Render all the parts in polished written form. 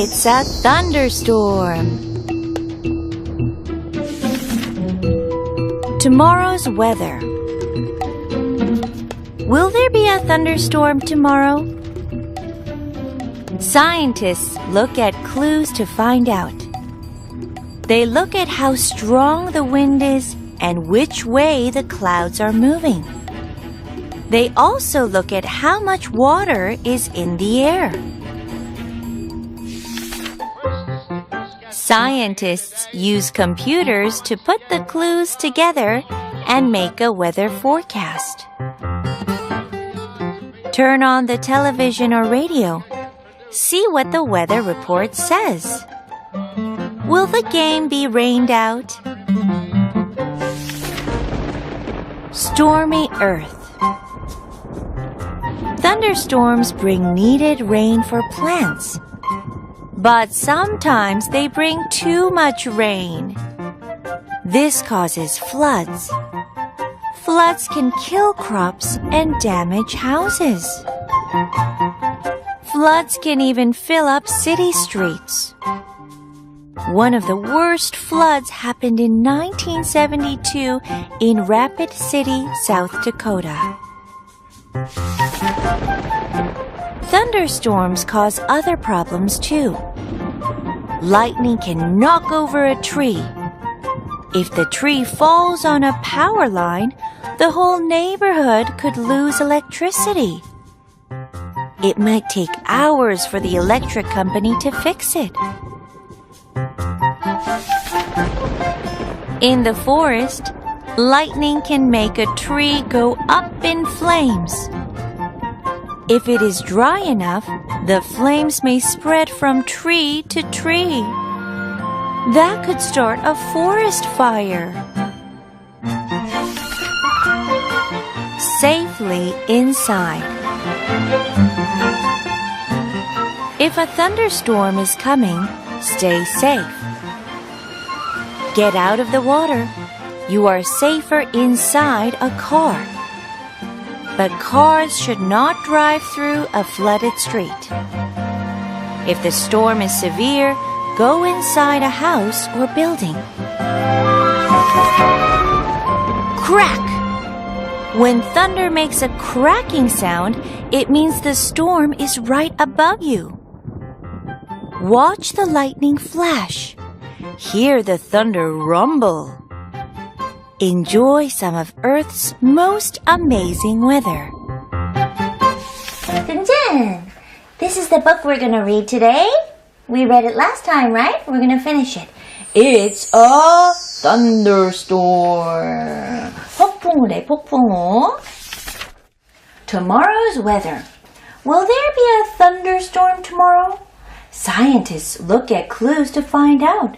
It's a thunderstorm. Tomorrow's weather. Will there be a thunderstorm tomorrow? Scientists look at clues to find out. They look at how strong the wind is and which way the clouds are moving. They also look at how much water is in the air. Scientists use computers to put the clues together and make a weather forecast. Turn on the television or radio. See what the weather report says. Will the game be rained out? Stormy Earth. Thunderstorms bring needed rain for plants. But sometimes they bring too much rain. This causes floods. Floods can kill crops and damage houses. Floods can even fill up city streets. One of the worst floods happened in 1972 in Rapid City, South Dakota. Thunderstorms cause other problems too. Lightning can knock over a tree. If the tree falls on a power line, the whole neighborhood could lose electricity. It might take hours for the electric company to fix it. In the forest, lightning can make a tree go up in flames. If it is dry enough, the flames may spread from tree to tree. That could start a forest fire. Safely inside. If a thunderstorm is coming, stay safe. Get out of the water. You are safer inside a car. But cars should not drive through a flooded street. If the storm is severe, go inside a house or building. Crack! When thunder makes a cracking sound, it means the storm is right above you. Watch the lightning flash. Hear the thunder rumble. Enjoy some of Earth's most amazing weather. Jun, this is the book we're going to read today. We read it last time, right? We're going to finish it. It's a thunderstorm. 폭풍우래, 폭풍우. Tomorrow's weather. Will there be a thunderstorm tomorrow? Scientists look at clues to find out.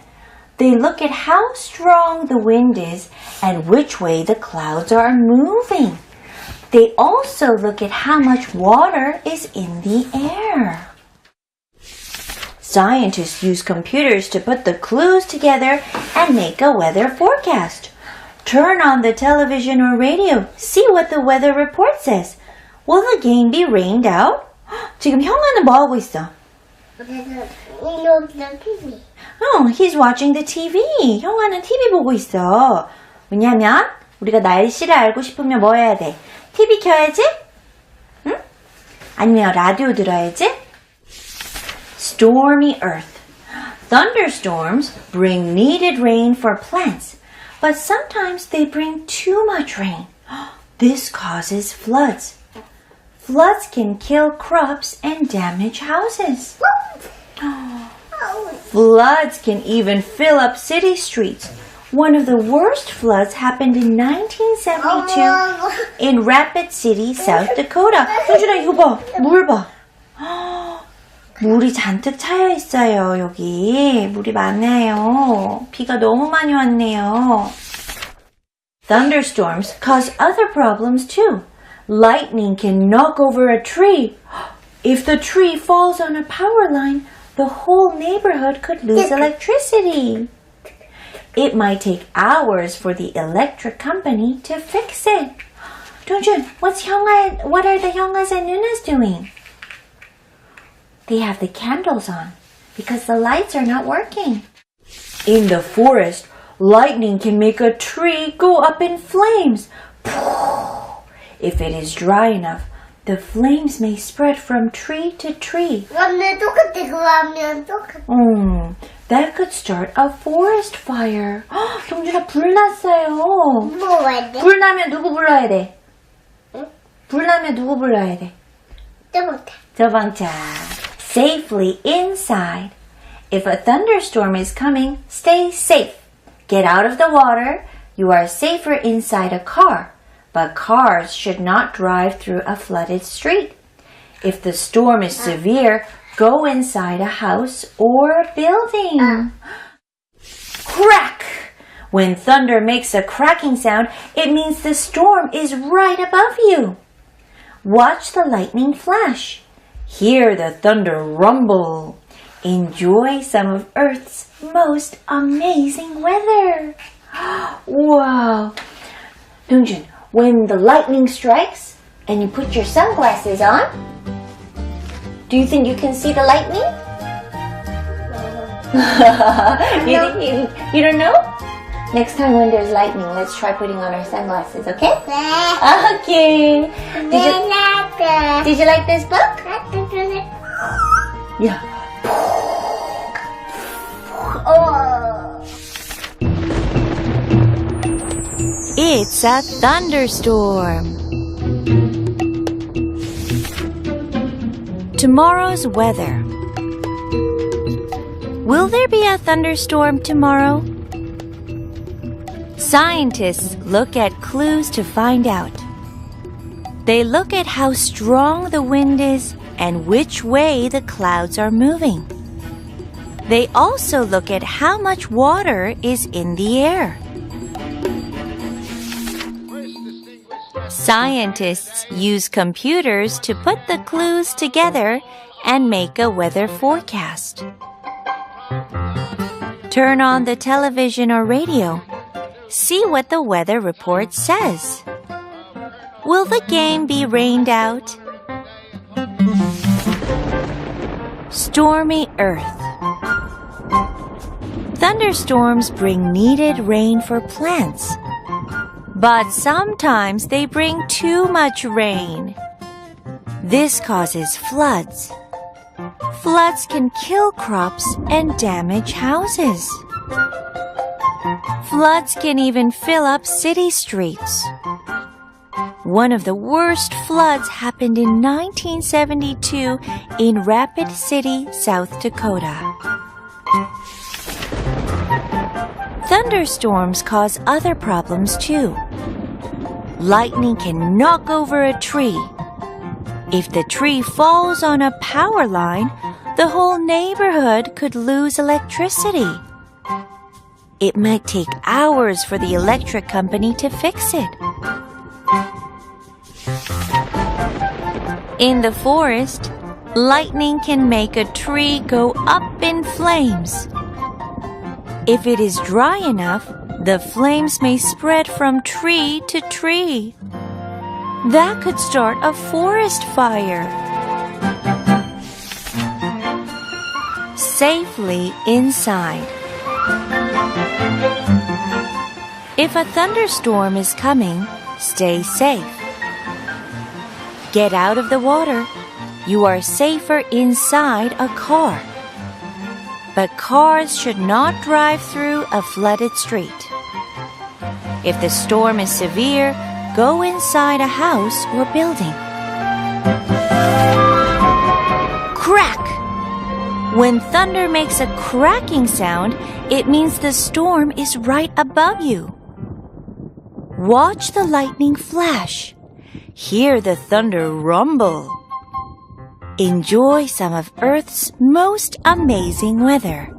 They look at how strong the wind is and which way the clouds are moving. They also look at how much water is in the air. Scientists use computers to put the clues together and make a weather forecast. Turn on the television or radio. See what the weather report says. Will the game be rained out? 지금 형아는 뭐 하고 있어? He's watching the TV. 형아는 TV 보고 있어. 왜냐면 우리가 날씨를 알고 싶으면 뭐 해야 돼? TV 켜야지? 응? 아니면 라디오 들어야지? Stormy Earth. Thunderstorms bring needed rain for plants, but sometimes they bring too much rain. This causes floods. Floods can kill crops and damage houses. Floods can even fill up city streets. One of the worst floods happened in 1972 in Rapid City, South Dakota. 효준아, 이거 봐. 물 봐. 물이 잔뜩 차여 있어요, 여기. 물이 많아요. 비가 너무 많이 왔네요. Thunderstorms cause other problems too. Lightning can knock over a tree. If the tree falls on a power line, the whole neighborhood could lose electricity. It might take hours for the electric company to fix it. Dongjun, what are the 형아s and 누나s doing? They have the candles on. because the lights are not working. In the forest, lightning can make a tree go up in flames. If it is dry enough, the flames may spread from tree to tree. That could start a forest fire. 동준아, 불 났어요. 불 나면 누구 불러야 돼? 불 나면 누구 불러야 돼? 저방차. Safely inside. If a thunderstorm is coming, stay safe. Get out of the water. You are safer inside a car. But cars should not drive through a flooded street. If the storm is severe, go inside a house or a building. Crack! When thunder makes a cracking sound, it means the storm is right above you. Watch the lightning flash. Hear the thunder rumble. Enjoy some of Earth's most amazing weather. Wow! Dong준, when the lightning strikes and you put your sunglasses on, do you think you can see the lightning? You don't know? Next time when there's lightning, let's try putting on our sunglasses, okay? Okay. Did you like this book? Yeah. It's a thunderstorm. Tomorrow's weather. Will there be a thunderstorm tomorrow? Scientists look at clues to find out. They look at how strong the wind is and which way the clouds are moving. They also look at how much water is in the air. Scientists use computers to put the clues together and make a weather forecast. Turn on the television or radio. See what the weather report says. Will the game be rained out? Stormy Earth. Thunderstorms bring needed rain for plants. But sometimes they bring too much rain. This causes floods. Floods can kill crops and damage houses. Floods can even fill up city streets. One of the worst floods happened in 1972 in Rapid City, South Dakota. Thunderstorms cause other problems too. Lightning can knock over a tree. If the tree falls on a power line, the whole neighborhood could lose electricity. It might take hours for the electric company to fix it. In the forest, lightning can make a tree go up in flames. If it is dry enough, the flames may spread from tree to tree. That could start a forest fire. Safely inside. If a thunderstorm is coming, stay safe. Get out of the water. You are safer inside a car. But cars should not drive through a flooded street. If the storm is severe, go inside a house or building. Crack! When thunder makes a cracking sound, it means the storm is right above you. Watch the lightning flash. Hear the thunder rumble. Enjoy some of Earth's most amazing weather.